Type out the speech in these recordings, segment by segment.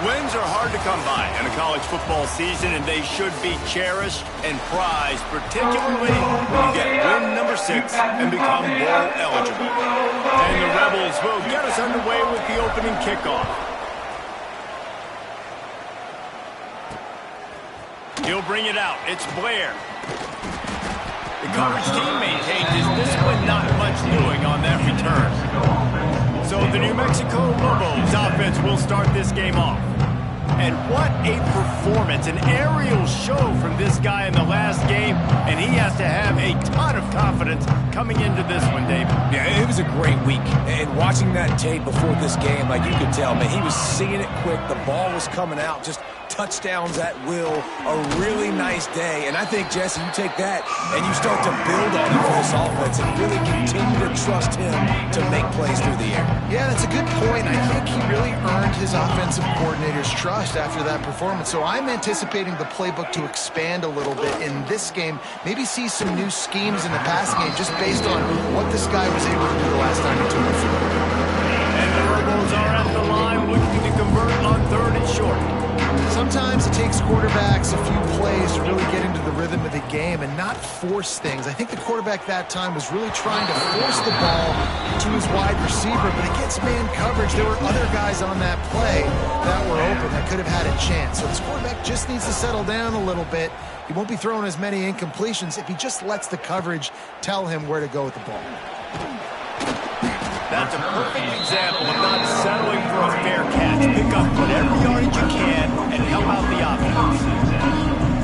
Wins are hard to come by in a college football season, and they should be cherished and prized, particularly when you get win number 6 and become bowl eligible. And the Rebels will get us underway with the opening kickoff. He'll bring it out. It's Blair. The coverage team maintained his discipline, not much doing on that return. So the New Mexico Lobos offense will start this game off. And what a performance, an aerial show from this guy in the last game, and he has to have a ton of confidence coming into this one, David. Yeah, it was a great week, and watching that tape before this game, like you could tell, man, he was seeing it quick, the ball was coming out, just touchdowns at will, a really nice day. And I think, Jesse, you take that and you start to build on it for this offense and really continue to trust him to make plays through the air. Yeah, that's a good point. I think he really earned his offensive coordinator's trust after that performance. So I'm anticipating the playbook to expand a little bit in this game, maybe see some new schemes in the passing game just based on what this guy was able to do the last time he took the field. And the Rebels are at the line looking to convert on 3rd and short. Sometimes it takes quarterbacks a few plays to really get into the rhythm of the game and not force things. I think the quarterback that time was really trying to force the ball to his wide receiver, but against man coverage, there were other guys on that play that were open that could have had a chance. So this quarterback just needs to settle down a little bit. He won't be throwing as many incompletions if he just lets the coverage tell him where to go with the ball. That's a perfect example of not settling for a fair catch. Pick up whatever yardage you can and help out the offense.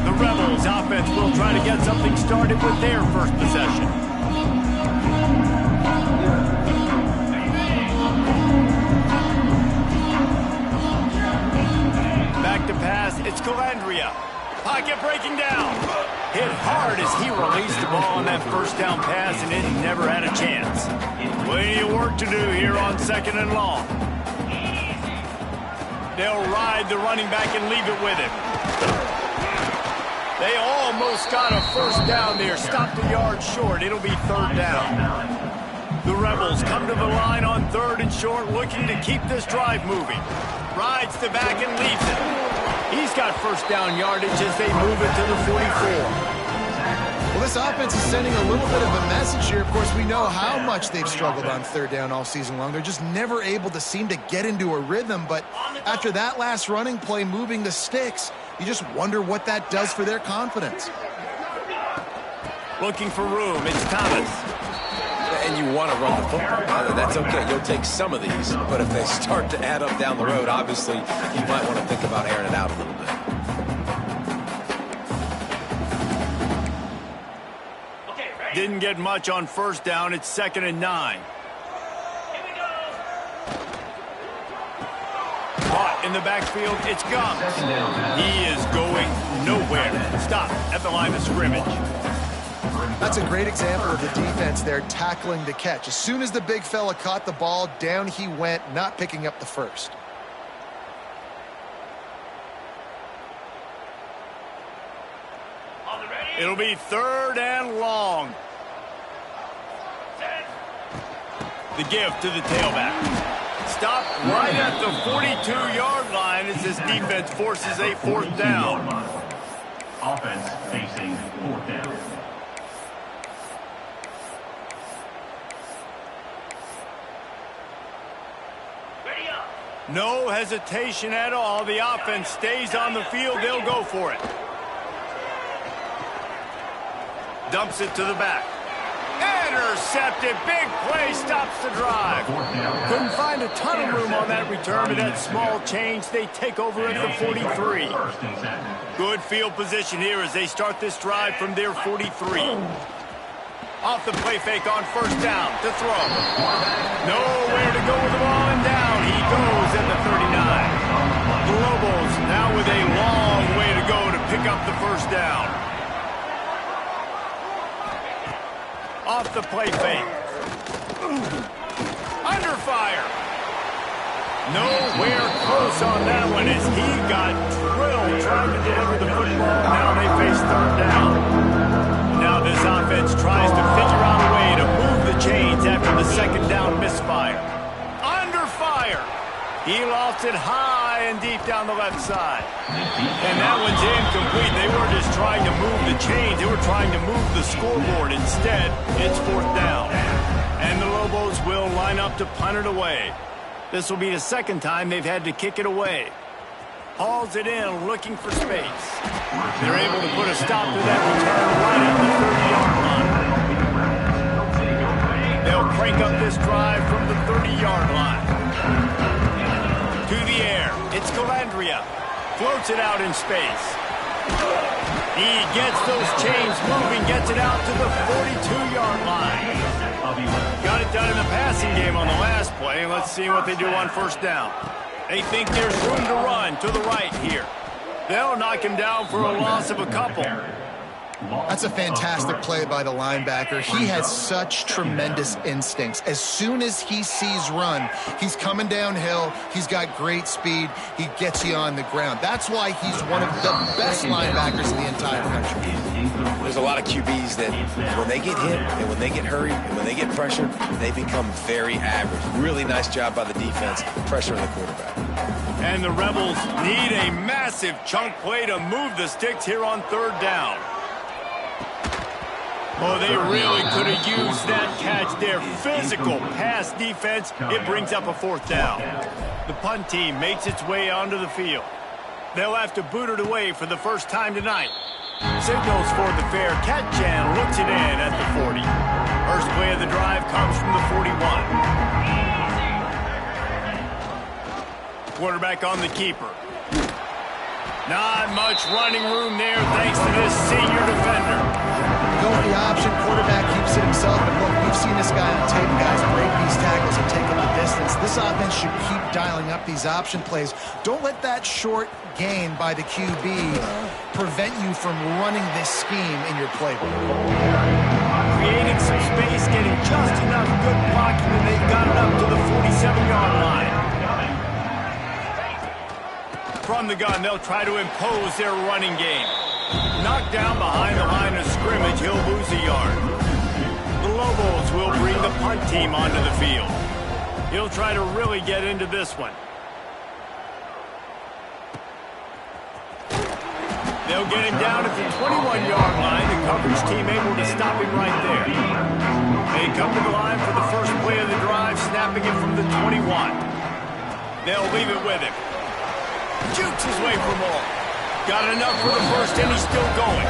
The Rebels offense will try to get something started with their first possession. Back to pass, it's Calandria. Pocket breaking down. Hit hard as he released the ball on that first down pass, and it never had a chance. Plenty of work to do here on 2nd and long. They'll ride the running back and leave it with him. They almost got a first down there. Stopped a yard short. It'll be 3rd down. The Rebels come to the line on 3rd and short, looking to keep this drive moving. Rides the back and leaves it. He's got first down yardage as they move it to the 44. Well, this offense is sending a little bit of a message here. Of course, we know how much they've struggled on 3rd down all season long. They're just never able to seem to get into a rhythm. But after that last running play, moving the sticks, you just wonder what that does for their confidence. Looking for room, it's Thomas. And you want to run the football. That's okay. You'll take some of these. But if they start to add up down the road, obviously, you might want to think about airing it out a little bit. Didn't get much on 1st down. It's 2nd and 9. Caught in the backfield. It's Gums. He is going nowhere. Stop at the line of scrimmage. That's a great example of the defense there tackling the catch. As soon as the big fella caught the ball, down he went, not picking up the first. It'll be 3rd and long. The give to the tailback. Stop right at the 42-yard line as this defense forces a 4th down. Offense facing 4th down. No hesitation at all. The offense stays on the field. They'll go for it. Dumps it to the back. Intercepted. Big play. Stops the drive. Couldn't find a ton of room on that return, but that small change. They take over at the 43. Good field position here as they start this drive from their 43. Off the play fake on 1st down to throw. Nowhere to go with the ball, and down he goes at the 39. The Lobos now with a long way to go to pick up the 1st down. Off the play fake. Under fire. Nowhere close on that one as he got drilled trying to deliver the football. Now they face 3rd down. Now this offense tries to figure out a way to move the chains after the 2nd down misfire. Under fire. He lost it high high and deep down the left side. And that one's incomplete. They weren't just trying to move the chains. They were trying to move the scoreboard. Instead, it's 4th down. And the Lobos will line up to punt it away. This will be the second time they've had to kick it away. Hauls it in, looking for space. They're able to put a stop to that return right at the 30-yard line. They'll crank up this drive from the 30-yard line. To the air, it's Calandria. Floats it out in space. He gets those chains moving, gets it out to the 42-yard line. Got it done in the passing game on the last play, and let's see what they do on 1st down. They think there's room to run to the right here. They'll knock him down for a loss of a couple. That's a fantastic play by the linebacker. He has such tremendous instincts. As soon as he sees run, he's coming downhill. He's got great speed. He gets you on the ground. That's why he's one of the best linebackers in the entire country. There's a lot of QBs that when they get hit and when they get hurried and when they get pressured, they become very average. Really nice job by the defense pressuring the quarterback. And the Rebels need a massive chunk play to move the sticks here on 3rd down. Oh, they really could have used that catch there. Physical pass defense. It brings up a 4th down. The punt team makes its way onto the field. They'll have to boot it away for the first time tonight. Signals for the fair catch and looks it in at the 40. First play of the drive comes from the 41. Quarterback on the keeper. Not much running room there thanks to this senior defender. Go with the option. Quarterback keeps it himself. And look, we've seen this guy on tape. Guys break these tackles and take them the distance. This offense should keep dialing up these option plays. Don't let that short gain by the QB prevent you from running this scheme in your playbook. Creating some space, getting just enough good blocking, and they got it up to the 47-yard line. From the gun, they'll try to impose their running game. Knocked down behind the line of scrimmage, he'll lose a yard. The Lobos will bring the punt team onto the field. He'll try to really get into this one. They'll get him down at the 21-yard line. The coverage team able to stop him right there. They come to the line for the first play of the drive, snapping it from the 21. They'll leave it with him. Jukes his way for more. Got enough for the first, and he's still going.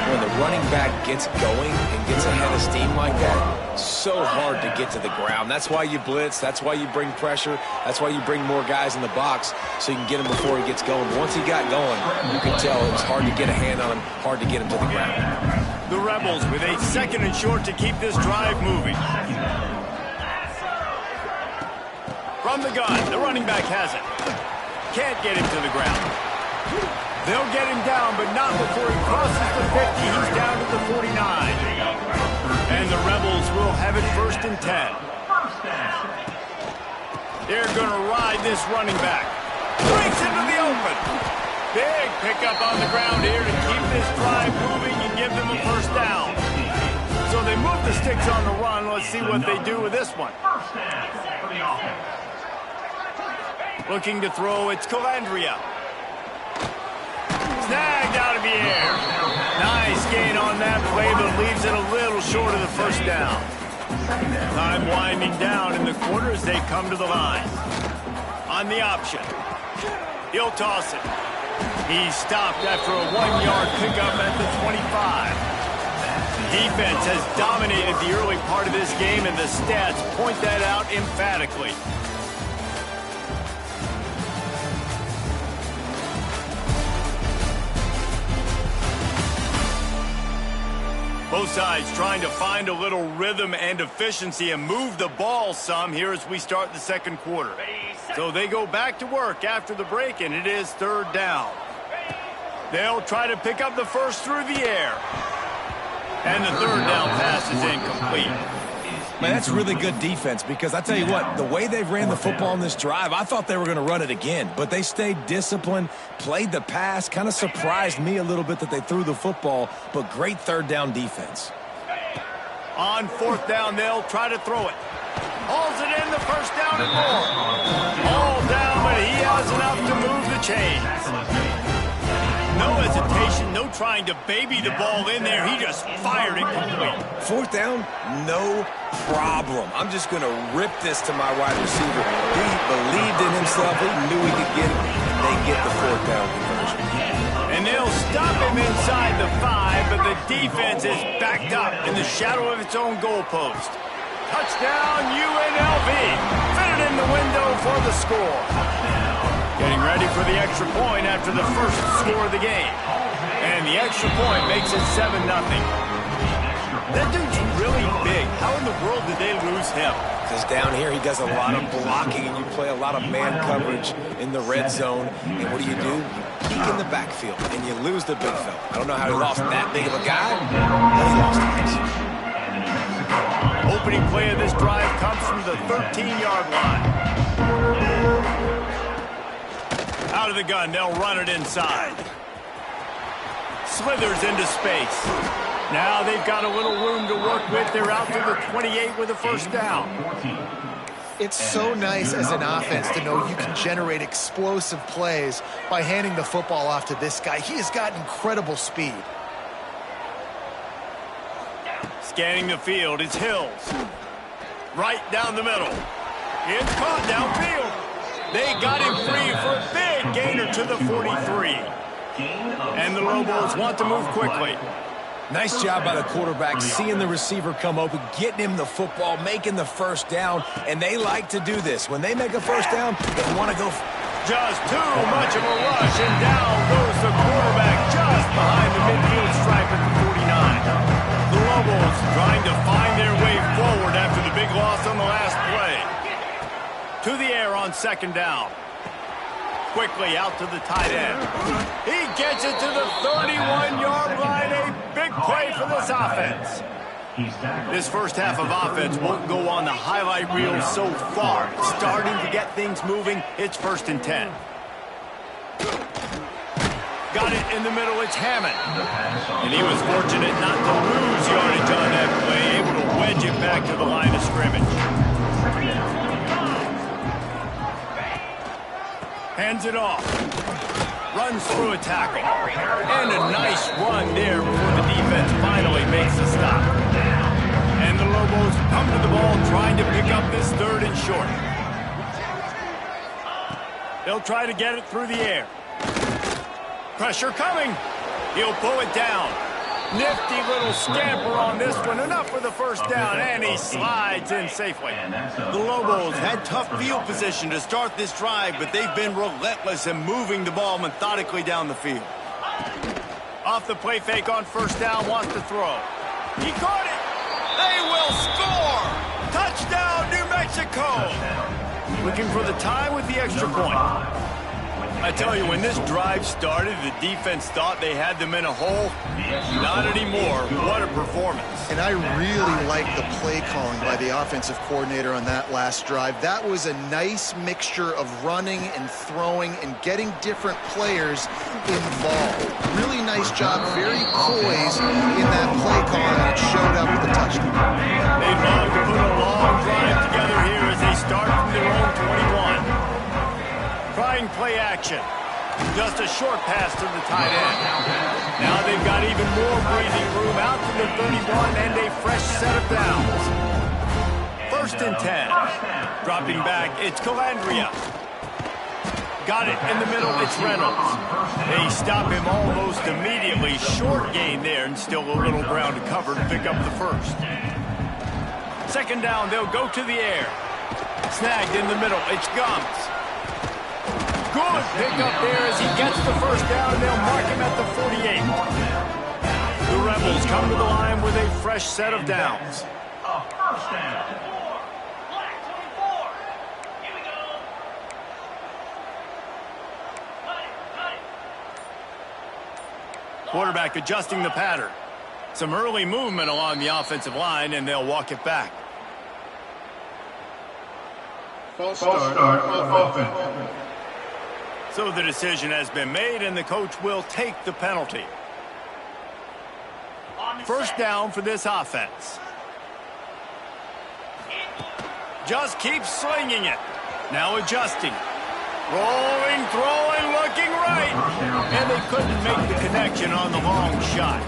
When the running back gets going and gets ahead of steam like that, so hard to get to the ground. That's why you blitz. That's why you bring pressure. That's why you bring more guys in the box so you can get him before he gets going. But once he got going, you could tell it was hard to get a hand on him, hard to get him to the ground. The Rebels with a 2nd and short to keep this drive moving. From the gun, the running back has it. Can't get him to the ground. They'll get him down, but not before he crosses the 50. He's down to the 49. And the Rebels will have it 1st and 10. They're going to ride this running back. Breaks into the open. Big pickup on the ground here to keep this drive moving and give them a 1st down. So they move the sticks on the run. Let's see what they do with this one. Looking to throw, it's Calandria. Snagged out of the air. Nice gain on that play, but leaves it a little short of the 1st down. Time winding down in the quarter as they come to the line. On the option. He'll toss it. He's stopped after a 1-yard pickup at the 25. Defense has dominated the early part of this game, and the stats point that out emphatically. Both sides trying to find a little rhythm and efficiency and move the ball some here as we start the 2nd quarter. So they go back to work after the break, and it is 3rd down. They'll try to pick up the first through the air. And the 3rd down pass is incomplete. Man, that's really good defense because I tell you what, the way they've ran the football in this drive, I thought they were going to run it again. But they stayed disciplined, played the pass, kind of surprised me a little bit that they threw the football, but great 3rd down defense. On 4th down, they'll try to throw it. Hauls it in, the 1st down and more. All down, but he has was enough to move the chains. No hesitation, no trying to baby the ball in there. He just fired it complete. Fourth down, no problem. I'm just going to rip this to my wide receiver. He believed in himself. He knew he could get it, and they get the fourth down conversion. And they'll stop him inside the 5, but the defense is backed up in the shadow of its own goalpost. Touchdown, UNLV. Fitted in the window for the score. Getting ready for the extra point after the first score of the game. And the extra point makes it 7-0. That dude's really big. How in the world did they lose him? Because down here he does a lot of blocking, and you play a lot of man coverage in the red zone. And what do? You peek in the backfield, and you lose the big fella. I don't know how he lost that big of a guy, but he lost him. Opening play of this drive comes from the 13-yard line. Out of the gun, they'll run it inside. Slithers into space. Now they've got a little room to work with. They're out to the 28 with a first down. It's so nice as an offense to know you can generate explosive plays by handing the football off to this guy. He has got incredible speed. Scanning the field, it's Hills. Right down the middle. It's caught downfield. They got him free for a big gainer to the 43. And the Lobos want to move quickly. Nice job by the quarterback, seeing the receiver come open, getting him the football, making the first down, and they like to do this. When they make a first down, they want to go. Just too much of a rush, and down goes the quarterback just behind the midfield stripe at the 49. The Lobos trying to find their way forward after the big loss on the last play. To the air on second down. Quickly out to the tight end. He gets it to the 31-yard line. A big play for this offense. This first half of offense won't go on the highlight reel so far. Starting to get things moving. It's 1st and 10. Got it in the middle. It's Hammond. And he was fortunate not to lose yardage on that play. Able to wedge it back to the line of scrimmage. Hands it off. Runs through a tackle. And a nice run there before the defense finally makes the stop. And the Lobos come to the ball trying to pick up this 3rd and short. They'll try to get it through the air. Pressure coming. He'll pull it down. Nifty little scamper on this one. Enough for the first down, and he slides in safely. The Lobos had tough field position to start this drive, but they've been relentless in moving the ball methodically down the field. Off the play fake on first down, wants to throw. He caught it. They will score. Touchdown, New Mexico. Looking for the tie with the extra point. I tell you, when this drive started, the defense thought they had them in a hole. Not anymore. What a performance. And I really like the play calling by the offensive coordinator on that last drive. That was a nice mixture of running and throwing and getting different players involved. Really nice job, very poised in that play calling, and it showed up with the touchdown. They'd love to put a long drive together here as they start from their own 21. Trying play action. Just a short pass to the tight end. Now they've got even more breathing room out to the 31 and a fresh set of downs. 1st and 10. Dropping back, it's Calandria. Got it in the middle, it's Reynolds. They stop him almost immediately. Short gain there, and still a little ground to cover to pick up the first. 2nd down, they'll go to the air. Snagged in the middle, it's Gums. Good pickup there as he gets the first down, and they'll mark him at the 48. The Rebels come to the line with a fresh set of downs. Quarterback adjusting the pattern. Some early movement along the offensive line, and they'll walk it back. False start offense. So the decision has been made, and the coach will take the penalty. First down for this offense. Just keeps slinging it. Now adjusting. Rolling, throwing, looking right. And they couldn't make the connection on the long shot.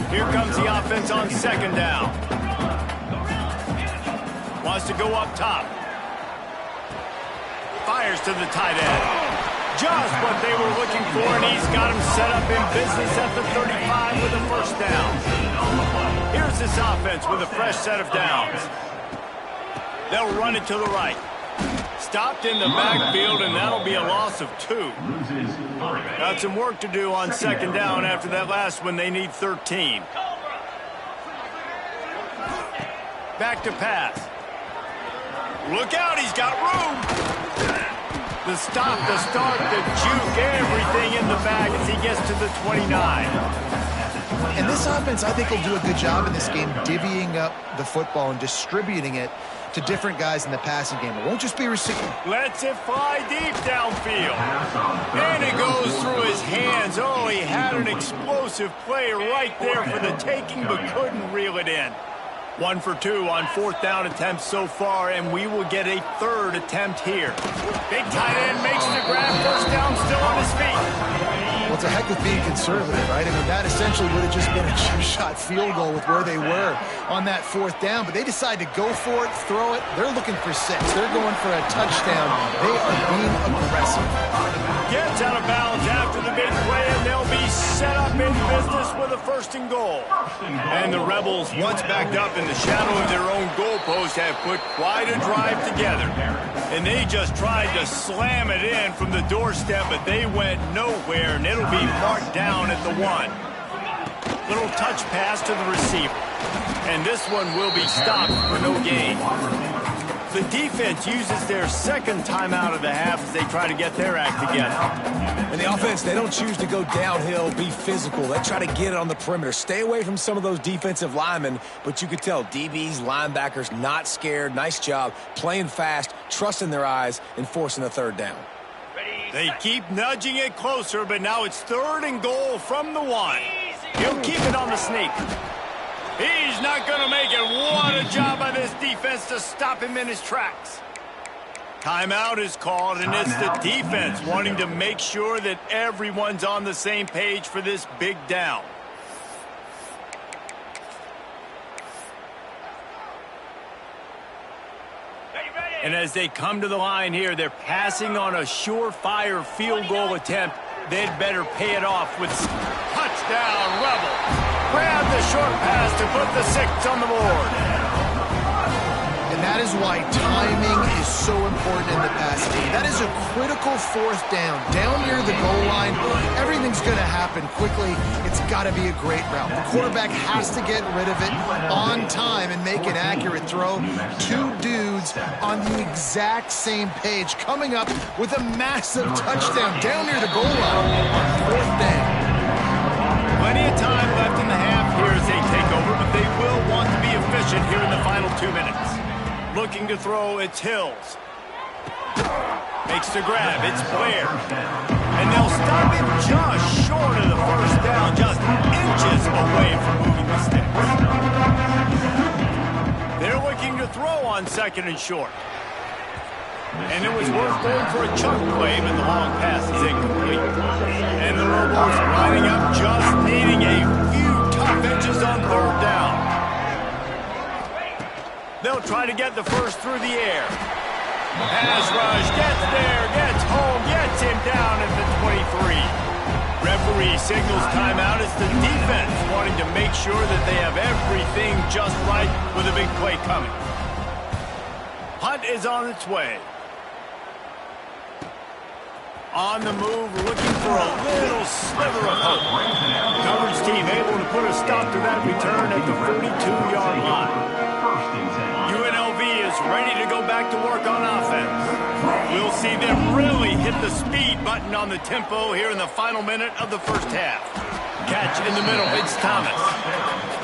Here comes the offense on second down. Wants to go up top. Fires to the tight end. Just what they were looking for, and he's got him set up in business at the 35 with a first down. Here's this offense with a fresh set of downs. They'll run it to the right. Stopped in the backfield, and that'll be a loss of 2. Got some work to do on second down after that last one. They need 13. Back to pass. Look out, he's got room. The stop, the start, the juke, everything in the bag as he gets to the 29. And this offense, I think, will do a good job in this game divvying up the football and distributing it to different guys in the passing game. It won't just be receiving. Lets it fly deep downfield. And it goes through his hands. Oh, he had an explosive play right there for the taking, but couldn't reel it in. 1 for 2 on fourth down attempts so far, and we will get a third attempt here. Big tight end makes the grab, first down, still on his feet. Well, it's a heck of being conservative, right? I mean, that essentially would have just been a chip-shot field goal with where they were on that fourth down, but they decide to go for it, throw it. They're looking for 6. They're going for a touchdown. They are being aggressive. Gets out of bounds after the big play, and they'll be set up in business with a first and goal. And the Rebels, once backed up in the shadow of their own goalpost, have put quite a drive together. And they just tried to slam it in from the doorstep, but they went nowhere, and it'll be marked down at the 1. Little touch pass to the receiver. And this one will be stopped for no gain. The defense uses their second timeout of the half as they try to get their act together. And the offense, they don't choose to go downhill, be physical. They try to get it on the perimeter. Stay away from some of those defensive linemen, but you could tell DBs, linebackers, not scared. Nice job playing fast, trusting their eyes, and forcing a third down. They keep nudging it closer, but now it's third and goal from the 1. He'll keep it on the sneak. He's not going to make it. What a job by this defense to stop him in his tracks. Timeout is called, and it's the defense wanting to make sure that everyone's on the same page for this big down. And as they come to the line here, they're passing on a surefire field goal attempt. They'd better pay it off with touchdown, Rebels. Grab the short pass to put the 6 on the board. And that is why timing is so important in the passing game. That is a critical fourth down. Down near the goal line, everything's going to happen quickly. It's got to be a great route. The quarterback has to get rid of it on time and make an accurate throw. 2 dudes on the exact same page coming up with a massive touchdown down near the goal line on fourth down. Plenty of time left in the half here as they take over, but they will want to be efficient here in the final 2 minutes. Looking to throw, it's Hills. Makes the grab, it's Blair. And they'll stop him just short of the first down, just inches away from moving the sticks. They're looking to throw on second and short. And it was worth going for a chunk play, but the long pass is incomplete. And the Rebels lining up, just needing a few tough inches on third down. They'll try to get the first through the air. Pass rush, gets there, gets home, gets him down at the 23. Referee signals timeout. It's the defense wanting to make sure that they have everything just right with a big play coming. Punt is on its way. On the move, looking for a little sliver of hope. Coverage team able to put a stop to that return at the 42-yard line. UNLV is ready to go back to work on offense. We'll see them really hit the speed button on the tempo here in the final minute of the first half. Catch in the middle, it's Thomas.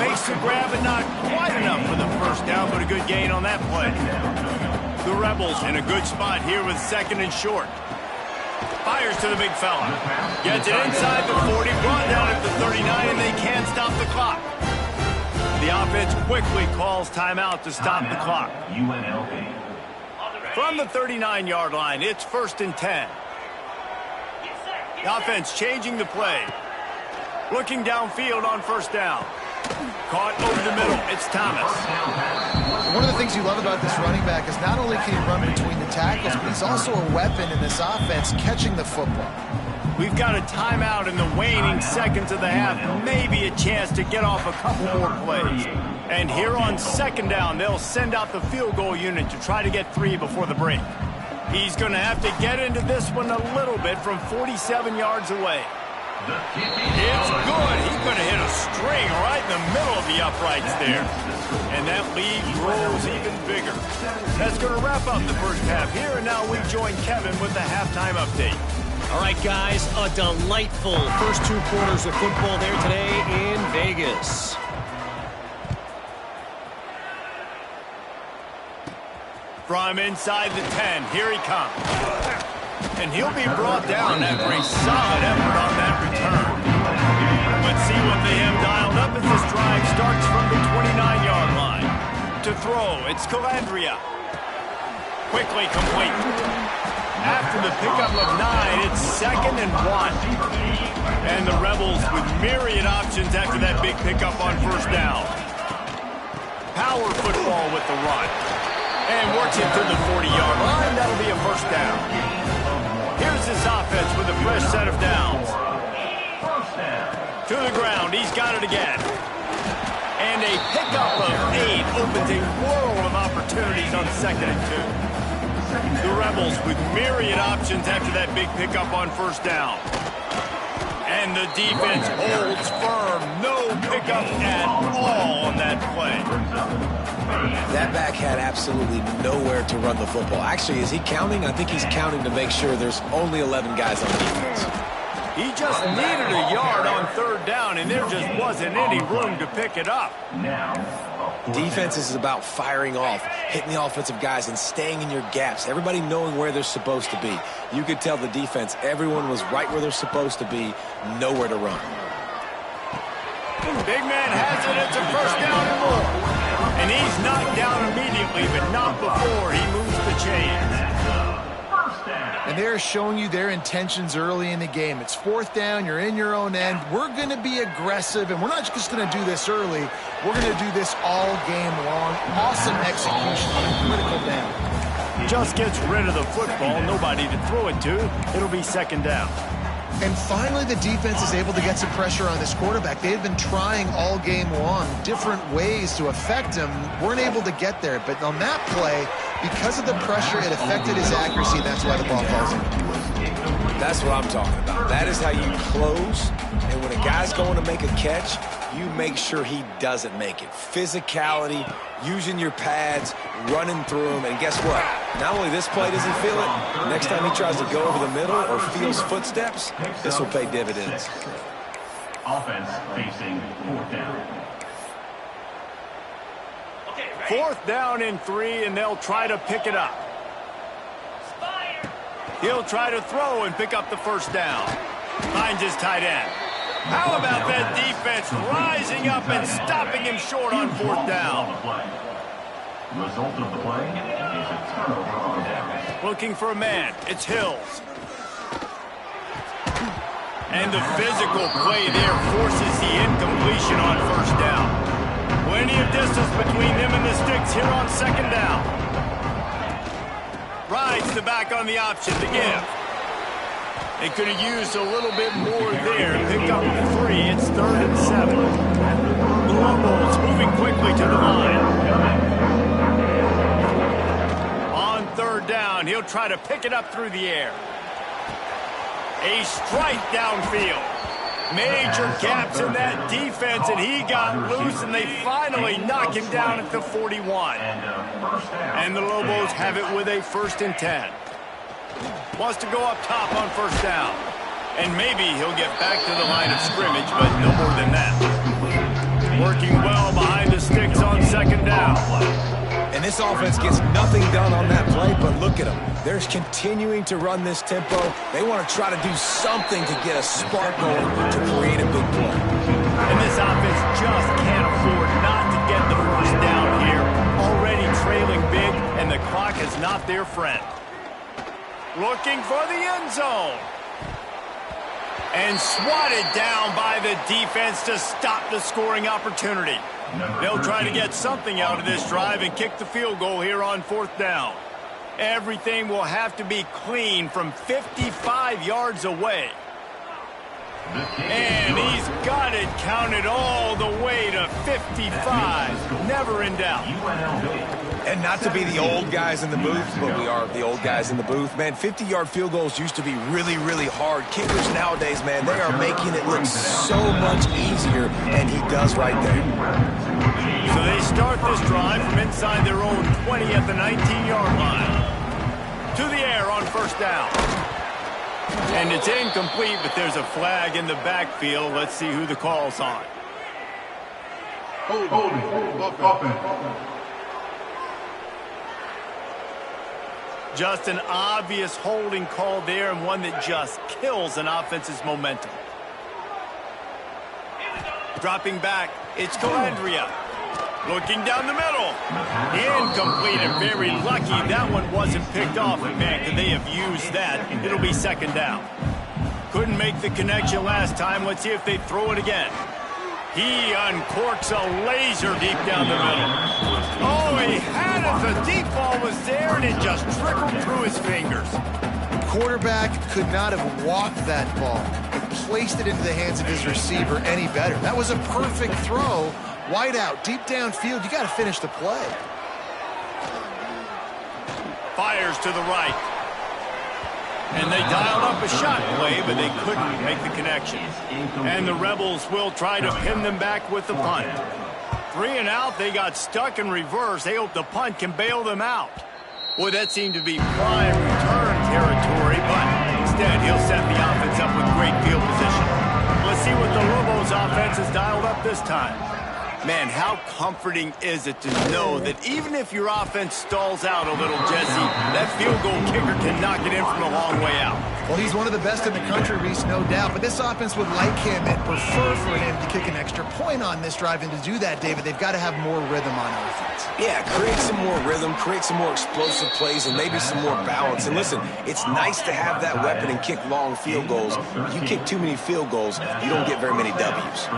Makes the grab and not quite enough for the first down, but a good gain on that play. The Rebels in a good spot here with second and short. Fires to the big fella. Gets it inside the 40, brought down at the 39, and they can't stop the clock. The offense quickly calls timeout to stop the clock. From the 39-yard line, it's 1st and 10. The offense changing the play. Looking downfield on first down. Caught over the middle. It's Thomas. One of the things you love about this running back is not only can he run between the tackles, but he's also a weapon in this offense catching the football. We've got a timeout in the waning seconds of the half. Maybe a chance to get off a couple more plays. And here on second down, they'll send out the field goal unit to try to get 3 before the break. He's going to have to get into this one a little bit from 47 yards away. It's good. He's going to hit a string right in the middle of the uprights there. And that lead grows even bigger. That's going to wrap up the first half here. And now we join Kevin with the halftime update. All right, guys, a delightful first 2 quarters of football there today in Vegas. From inside the 10, here he comes. And he'll be brought down after a solid effort on that return. Let's see what they have dialed up as this drive starts from the 29-yard line. To throw, it's Calandria. Quickly complete. After the pickup of 9, it's 2nd and 1. And the Rebels with myriad options after that big pickup on first down. Power football with the run. And works it to the 40-yard line. That'll be a first down. Here's this offense with a fresh set of downs. To the ground. He's got it again. And a pickup of 8 opens a world of opportunities on 2nd and 2. The Rebels with myriad options after that big pickup on first down. And the defense holds firm. No pickup at all on that play. That back had absolutely nowhere to run the football. Actually, is he counting? I think he's counting to make sure there's only 11 guys on defense. He just needed a yard on third down, and there just wasn't any room to pick it up. Defense is about firing off, hitting the offensive guys, and staying in your gaps. Everybody knowing where they're supposed to be. You could tell the defense, everyone was right where they're supposed to be, nowhere to run. Big man has it. It's a first down and more. And he's knocked down immediately, but not before he moves the chains. And they're showing you their intentions early in the game. It's 4th down. You're in your own end. We're going to be aggressive, and we're not just going to do this early. We're going to do this all game long. Awesome execution on a critical down. Just gets rid of the football. Nobody to throw it to. It'll be 2nd down. And finally, the defense is able to get some pressure on this quarterback. They've been trying all game long different ways to affect him. Weren't able to get there. But on that play, because of the pressure, it affected his accuracy. That's why the ball falls in. That's what I'm talking about. That is how you close. And when a guy's going to make a catch, you make sure he doesn't make it. Physicality, using your pads, running through them. And guess what? Not only this play does he feel it, next time he tries to go over the middle or feels footsteps, this will pay dividends. Offense facing 4th down. 4th down and 3, and they'll try to pick it up. He'll try to throw and pick up the first down. Finds his tight end. How about that defense rising up and stopping him short on 4th down? Result of the play is a turnover on down. Looking for a man. It's Hills. And the physical play there forces the incompletion on first down. Plenty of distance between them and the sticks here on 2nd down. Rides the back on the option to give. They could have used a little bit more there. Pick up the 3. It's 3rd and 7. The Lobos moving quickly to the line. On 3rd down, he'll try to pick it up through the air. A strike downfield. Major gaps in that defense, and he got loose, and they finally knock him down at the 41. And the Lobos have it with a 1st and 10. Wants to go up top on first down. And maybe he'll get back to the line of scrimmage, but no more than that. Working well behind the sticks on 2nd down. And this offense gets nothing done on that play, but look at them. They're continuing to run this tempo. They want to try to do something to get a spark going to create a big play. And this offense just can't afford not to get the first down here. Already trailing big, and the clock is not their friend. Looking for the end zone. And swatted down by the defense to stop the scoring opportunity. They'll try to get something out of this drive and kick the field goal here on 4th down. Everything will have to be clean from 55 yards away. And he's got it counted all the way to 55. Never in doubt. And not to be the old guys in the booth, but we are the old guys in the booth. Man, 50-yard field goals used to be really, really hard. Kickers nowadays, man, they are making it look so much easier, and he does right there. So they start this drive from inside their own 20 at the 19-yard line. To the air on 1st down. And it's incomplete, but there's a flag in the backfield. Let's see who the call's on. Holding. Just an obvious holding call there, and one that just kills an offense's momentum. Dropping back, it's Calandria. Looking down the middle. Incomplete, and very lucky that one wasn't picked off. And man, could they have used that? It'll be 2nd down. Couldn't make the connection last time. Let's see if they throw it again. He uncorks a laser deep down the middle. Oh, he had it. The deep ball was there, and it just trickled through his fingers. The quarterback could not have walked that ball and placed it into the hands of his receiver any better. That was a perfect throw. Wide out, deep downfield. You got to finish the play. Fires to the right. And they dialed up a shot play, but they couldn't make the connection. And the Rebels will try to pin them back with the punt. 3 and out, they got stuck in reverse. They hope the punt can bail them out. Boy, that seemed to be prime return territory, but instead he'll set the offense up with great field position. Let's see what the Lobos offense has dialed up this time. Man, how comforting is it to know that even if your offense stalls out a little, Jesse, that field goal kicker can knock it in from a long way out. Well, he's one of the best in the country, Reese, no doubt. But this offense would like him and prefer for him to kick an extra point on this drive. And to do that, David, they've got to have more rhythm on offense. Yeah, create some more rhythm, create some more explosive plays, and maybe some more balance. And listen, it's nice to have that weapon and kick long field goals. You kick too many field goals, you don't get very many W's.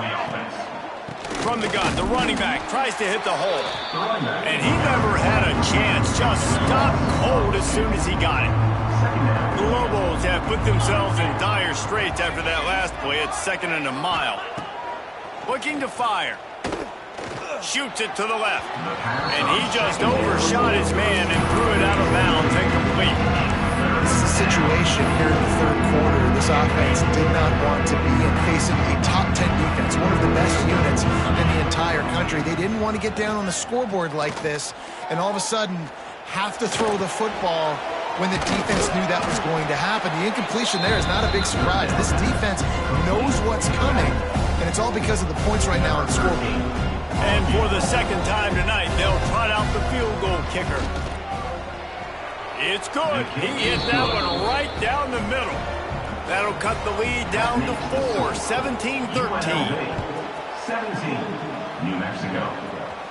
From the gun, the running back tries to hit the hole. And he never had a chance, just stopped cold as soon as he got it. The Lobos have put themselves in dire straits after that last play. It's 2nd and a mile. Looking to fire. Shoots it to the left. And he just overshot his man and threw it out of bounds incomplete. This is a situation here in the 3rd quarter. This offense did not want to be in, facing a top 10 defense, one of the best units in the entire country. They didn't want to get down on the scoreboard like this and all of a sudden have to throw the football when the defense knew that was going to happen. The incompletion there is not a big surprise. This defense knows what's coming, and it's all because of the points right now on the scoreboard. And for the 2nd time tonight, they'll trot out the field goal kicker. It's good. He hit that one right down the middle. That'll cut the lead down to 4, 17-13. 17, New Mexico,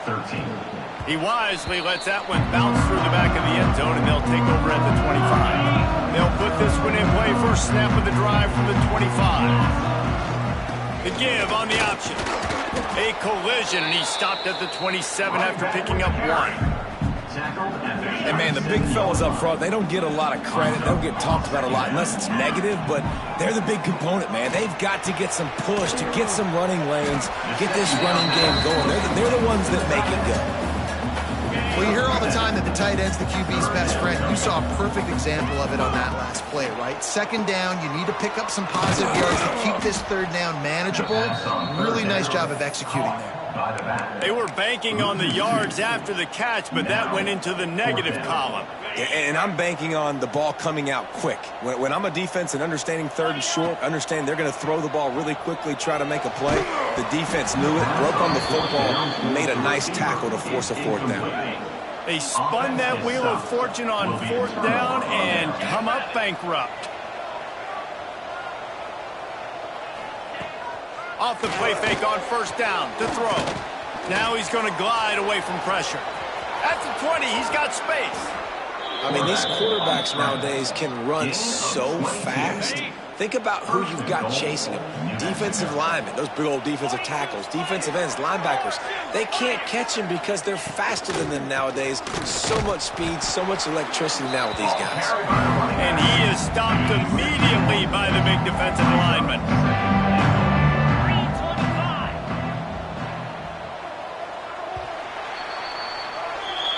13. He wisely lets that one bounce through the back of the end zone, and they'll take over at the 25. They'll put this one in play. First snap of the drive from the 25. The give on the option. A collision, and he stopped at the 27 after picking up 1. And, man, the big fellas up front, they don't get a lot of credit. They don't get talked about a lot unless it's negative, but they're the big component, man. They've got to get some push, to get some running lanes, get this running game going. They're the ones that make it go. Well, you hear all the time that the tight end's the QB's best friend. You saw a perfect example of it on that last play, right? 2nd down, you need to pick up some positive yards to keep this 3rd down manageable. Really nice job of executing there. They were banking on the yards after the catch, but that went into the negative column. And I'm banking on the ball coming out quick. When I'm a defense and understanding 3rd and short, understand they're going to throw the ball really quickly, try to make a play. The defense knew it, broke on the football, made a nice tackle to force a 4th down. They spun that wheel of fortune on 4th down and come up bankrupt. Off the play fake on 1st down to throw. Now he's going to glide away from pressure. At the 20, he's got space. I mean, these quarterbacks nowadays can run so fast. Think about who you've got chasing him. Defensive linemen, those big old defensive tackles, defensive ends, linebackers. They can't catch him because they're faster than them nowadays. So much speed, so much electricity now with these guys. And he is stopped immediately by the big defensive lineman.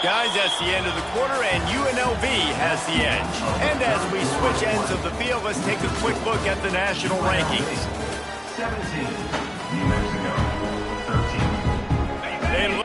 Guys, that's the end of the quarter, and UNLV has the edge. And as we switch ends of the field, let's take a quick look at the national rankings. 17, New Mexico, 13. They look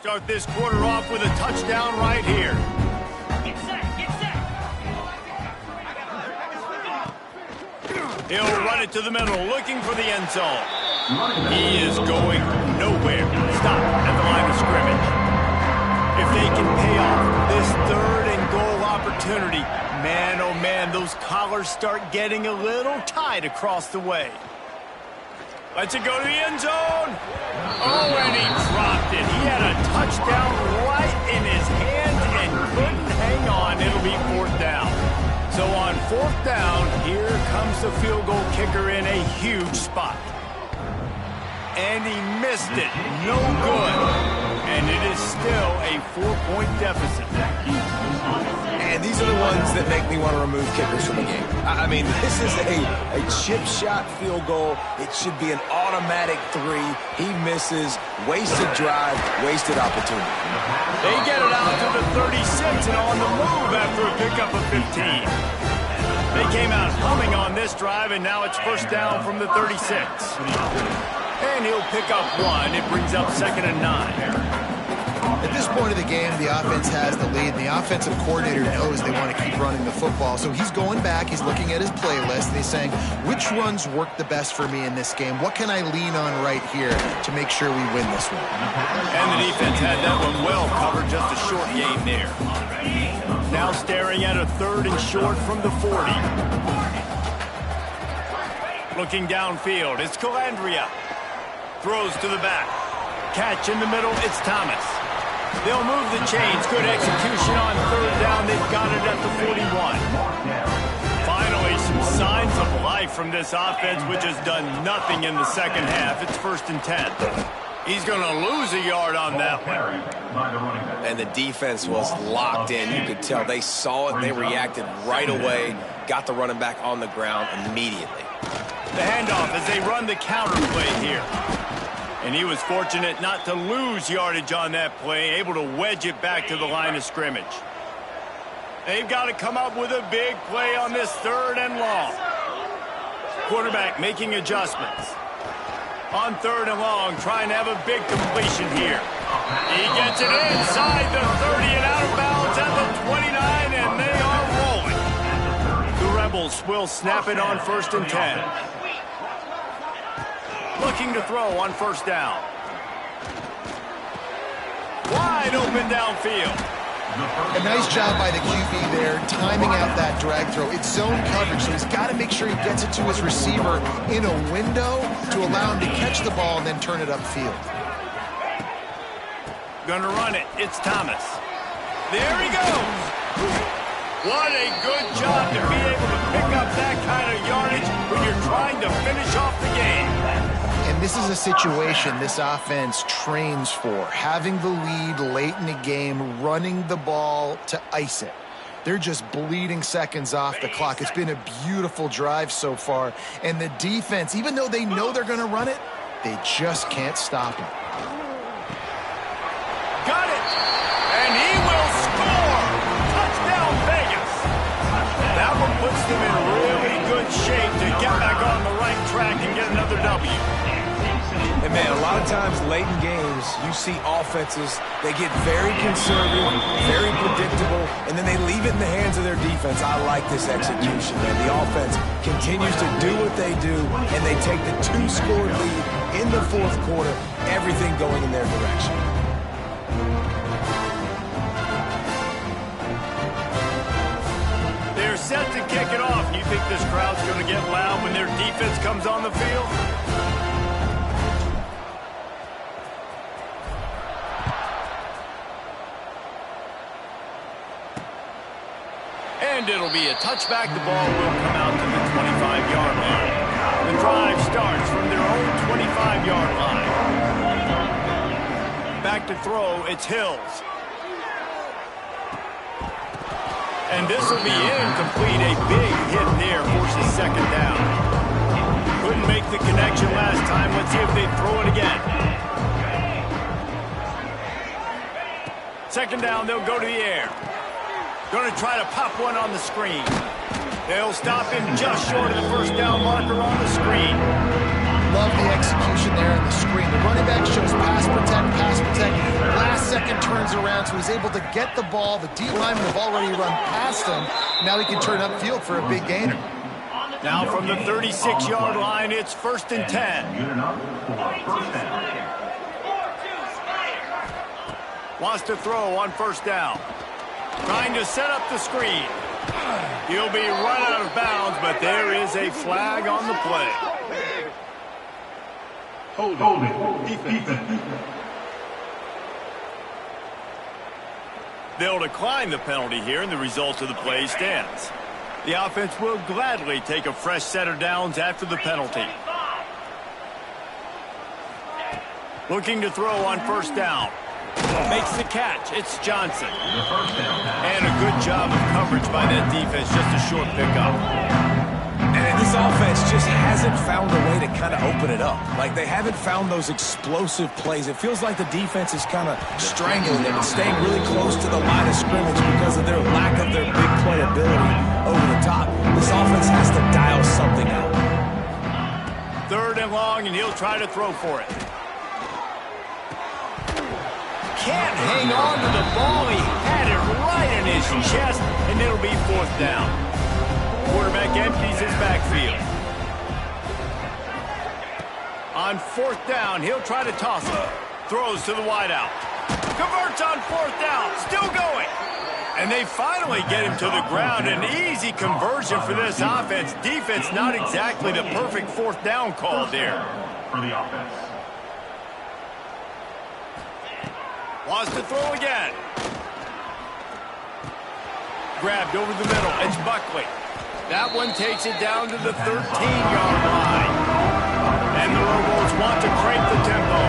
start this quarter off with a touchdown right here. Get set, get set. He'll run it to the middle, looking for the end zone. He is going nowhere. Stop at the line of scrimmage. If they can pay off this third and goal opportunity, man, oh man, those collars start getting a little tight across the way. Lets it go to the end zone. Oh, and he dropped it. He had a touchdown right in his hands and couldn't hang on. It'll be fourth down. So on fourth down, here comes the field goal kicker in a huge spot. And he missed it. No good. And it is still a 4-point deficit. And these are the ones that make me want to remove kickers from the game. I mean, this is a chip shot field goal. It should be an automatic 3. He misses. Wasted drive, wasted opportunity. They get it out to the 36 and on the move after a pickup of 15. They came out humming on this drive, and now it's first down from the 36. And he'll pick up 1. It brings up 2nd and 9. At this point of the game, the offense has the lead, and the offensive coordinator knows they want to keep running the football. So he's going back, he's looking at his playlist, and he's saying, which runs work the best for me in this game? What can I lean on right here to make sure we win this one? And the defense had that one well covered, just a short game there. Now staring at a 3rd and short from the 40. Looking downfield, it's Calandria. Throws to the back. Catch in the middle, it's Thomas. They'll move the chains. Good execution on 3rd down. They've got it at the 41. Finally, some signs of life from this offense, which has done nothing in the second half. It's 1st and 10. He's going to lose a yard on that one. And the defense was locked in. You could tell they saw it. They reacted right away. Got the running back on the ground immediately. The handoff as they run the counter play here. And he was fortunate not to lose yardage on that play, able to wedge it back to the line of scrimmage. They've got to come up with a big play on this 3rd and long. Quarterback making adjustments. On 3rd and long, trying to have a big completion here. He gets it inside the 30 and out of bounds at the 29, and they are rolling. The Rebels will snap it on 1st and 10. Looking to throw on 1st down. Wide open downfield. A nice job by the QB there, timing out that drag throw. It's zone coverage, so he's got to make sure he gets it to his receiver in a window to allow him to catch the ball and then turn it upfield. Gonna run it. It's Thomas. There he goes. What a good job to be able to pick up that kind of yardage when you're trying to finish off the game. And this is a situation this offense trains for, having the lead late in the game, running the ball to ice it. They're just bleeding seconds off the clock. It's been a beautiful drive so far. And the defense, even though they know they're going to run it, they just can't stop it. Got it! And he will score! Touchdown, Vegas! That one puts them in really good shape to get back on the right track and get another W. And, man, a lot of times late in games, you see offenses, they get very conservative, very predictable, and then they leave it in the hands of their defense. I like this execution, man. The offense continues to do what they do, and they take the 2-score lead in the 4th quarter, everything going in their direction. They're set to kick it off. You think this crowd's going to get loud when their defense comes on the field? And it'll be a touchback. The ball will come out to the 25-yard line. The drive starts from their own 25-yard line. Back to throw, it's Hills. And this will be incomplete. A big hit there forces 2nd down. Couldn't make the connection last time. Let's see if they throw it again. 2nd down, they'll go to the air. Going to try to pop one on the screen. They'll stop him just short of the 1st down marker on the screen. Love the execution there on the screen. The running back shows pass protect. Last second turns around, so he's able to get the ball. The D linemen have already run past him. Now he can turn upfield for a big gainer. Now from the 36-yard line, it's 1st and 10. Wants to throw on 1st down. Trying to set up the screen. He'll be run out of bounds, but there is a flag on the play. Holding. Defense. They'll decline the penalty here, and the result of the play stands. The offense will gladly take a fresh set of downs after the penalty. Looking to throw on 1st down. Makes the catch. It's Johnson. And a good job of coverage by that defense. Just a short pickup. And this offense just hasn't found a way to kind of open it up. Like, they haven't found those explosive plays. It feels like the defense is kind of strangling them and staying really close to the line of scrimmage because of their lack of their big play ability over the top. This offense has to dial something out. 3rd and long, and he'll try to throw for it. can't hang on to the ball. He had it right in his chest, and it'll be 4th down. Quarterback empties his backfield. On 4th down, he'll try to toss it. Throws to the wideout. Converts on 4th down. Still going. And they finally get him to the ground. An easy conversion for this offense. Defense not exactly the perfect 4th down call there. For the offense. Wants to throw again. Grabbed over the middle. It's Buckley. That one takes it down to the 13-yard line. And the Robots want to crank the tempo.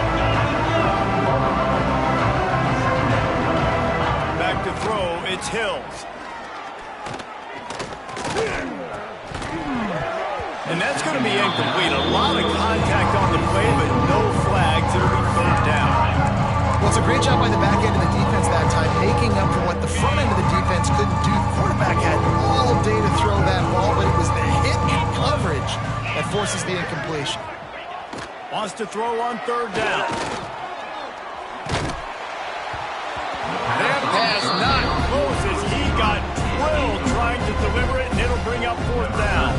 Back to throw, it's Hills. And that's going to be incomplete. A lot of contact on the play, but no flags. It'll be 3rd down. Well, it's a great job by the back end of the defense that time, making up for what the front end of the defense couldn't do. The quarterback had all day to throw that ball, but it was the hit and coverage that forces the incompletion. Wants to throw on 3rd down. That pass not close as he got drilled trying to deliver it, and it'll bring up 4th down.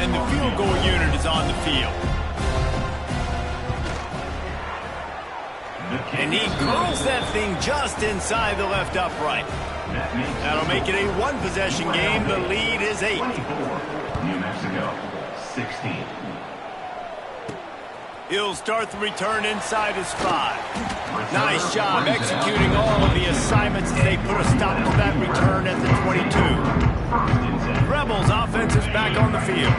And the field goal unit is on the field. And he curls that thing just inside the left upright. That'll make it a 1-possession game. The lead is 8. New Mexico, 16. He'll start the return inside his 5. Nice job executing all of the assignments as they put a stop to that return at the 22. Rebels offense is back on the field.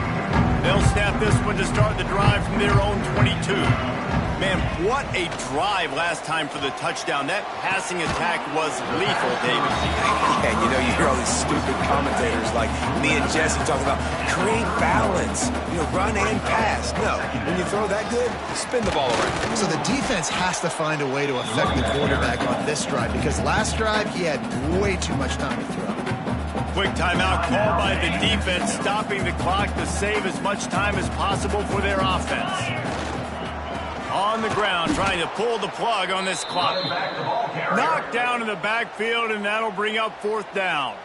They'll snap this one to start the drive from their own 22. Man, what a drive last time for the touchdown. That passing attack was lethal, David. Yeah, you know, you hear all these stupid commentators like me and Jesse talking about create balance, run and pass. No, when you throw that good, spin the ball around. So the defense has to find a way to affect the quarterback on this drive, because last drive he had way too much time to throw. Quick timeout called by the defense, stopping the clock to save as much time as possible for their offense. On the ground, trying to pull the plug on this clock. Knocked down in the backfield, and that'll bring up 4th down.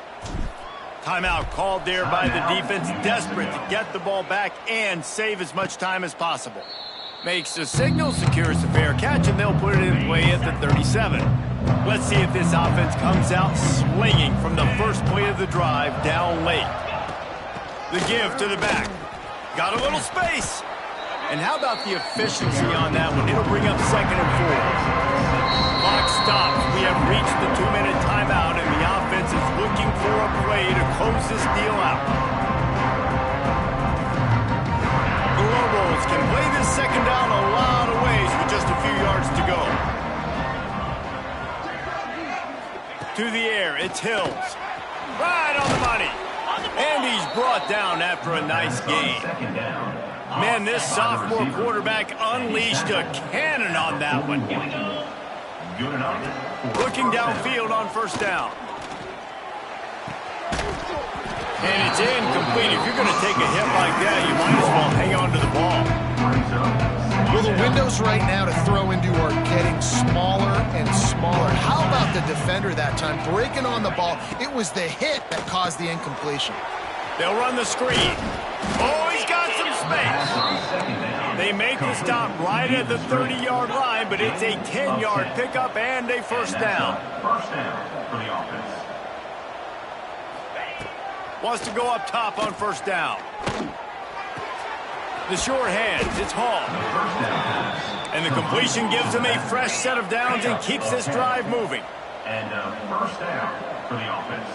Timeout called there by the defense, desperate to get the ball back and save as much time as possible. Makes the signal, secures the fair catch, and they'll put it in play at the 37. Let's see if this offense comes out swinging from the first play of the drive down late. The give to the back. Got a little space. And how about the efficiency on that one? It'll bring up 2nd and 4. Clock stops. We have reached the 2-minute timeout, and the offense is looking for a play to close this deal out. The Lobos can play this 2nd down a lot of ways with just a few yards to go. To the air, it's Hills. Right on the money. And he's brought down after a nice gain. Man, this sophomore quarterback unleashed a cannon on that one. Looking downfield on 1st down. And it's incomplete. If you're going to take a hit like that, you might as well hang on to the ball. Well, the windows right now to throw into are getting smaller and smaller. How about the defender that time breaking on the ball? It was the hit that caused the incompletion. They'll run the screen. Oh, he's got some space. They make the stop right at the 30-yard line, but it's a 10-yard pickup and a 1st down. 1st down for the offense. Wants to go up top on 1st down. The short hands, it's Hall. And the completion gives him a fresh set of downs and keeps this drive moving. And 1st down for the offense.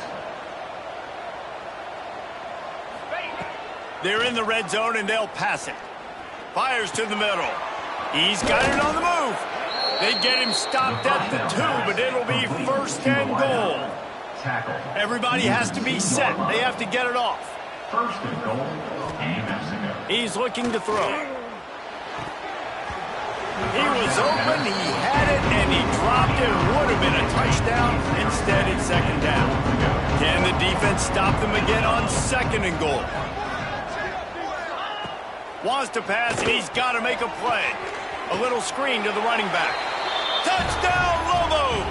They're in the red zone, and they'll pass it. Fires to the middle. He's got it on the move. They get him stopped at the 2, but it'll be 1st and goal. Everybody has to be set. They have to get it off. 1st and goal, New Mexico. He's looking to throw. He was open, he had it, and he dropped it. Would have been a touchdown. Instead, it's 2nd down. Can the defense stop them again on 2nd and goal? Wants to pass, and he's got to make a play. A little screen to the running back. Touchdown, Lobos!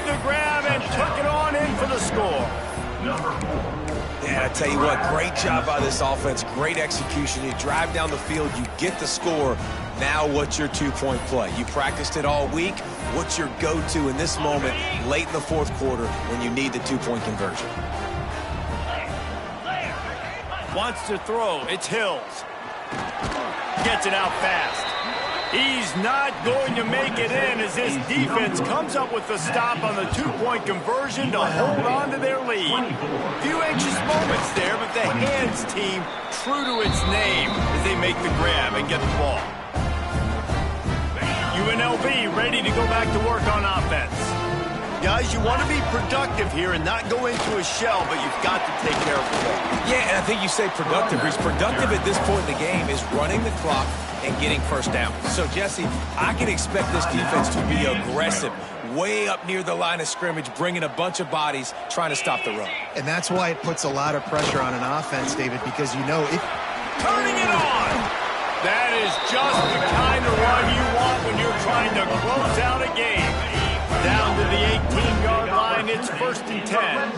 the grab and took it on in for the score. Number 4. Yeah, I tell you what, great job by this offense, great execution. You drive down the field, you get the score. Now what's your two-point play? You practiced it all week. What's your go-to in this moment late in the fourth quarter when you need the two-point conversion? Wants to throw. It's Hills. Gets it out fast. He's not going to make it in as this defense comes up with the stop on the two-point conversion to hold on to their lead. Few anxious moments there, but the hands team true to its name as they make the grab and get the ball. UNLV ready to go back to work on offense. Guys, you want to be productive here and not go into a shell, but you've got to take care of the ball. Yeah, and I think you say productive. He's productive at this point in the game is running the clock and getting first down. So, Jesse, I can expect this defense to be aggressive, way up near the line of scrimmage, bringing a bunch of bodies, trying to stop the run. And that's why it puts a lot of pressure on an offense, David, because you know if... Turning it on! That is just the kind of run you want when you're trying to close out a game. Down to the 18-yard line, it's 1st and 10.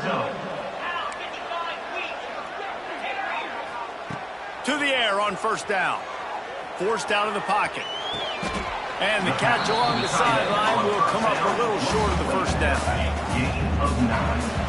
To the air on first down. Forced out of the pocket. And the catch along the sideline will come up a little short of the first down. Gain of 9.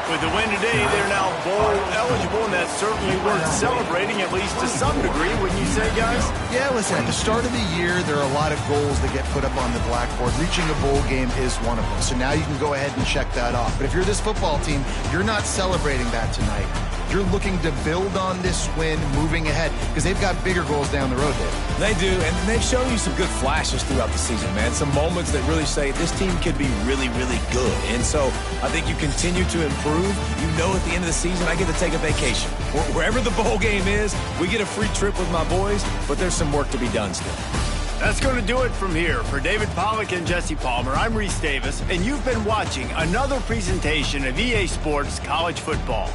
With the win today, they're now bowl eligible, and that's certainly worth celebrating, at least to some degree, wouldn't you say, guys? Yeah, listen, at the start of the year, there are a lot of goals that get put up on the blackboard. Reaching a bowl game is one of them. So now you can go ahead and check that off. But if you're this football team, you're not celebrating that tonight. You're looking to build on this win moving ahead because they've got bigger goals down the road, Dave. They do, and they've shown you some good flashes throughout the season, man. Some moments that really say this team could be really, really good. And so I think you continue to improve. You know at the end of the season, I get to take a vacation. Wherever the bowl game is, we get a free trip with my boys, but there's some work to be done still. That's going to do it from here. For David Pollack and Jesse Palmer, I'm Reese Davis, and you've been watching another presentation of EA Sports College Football.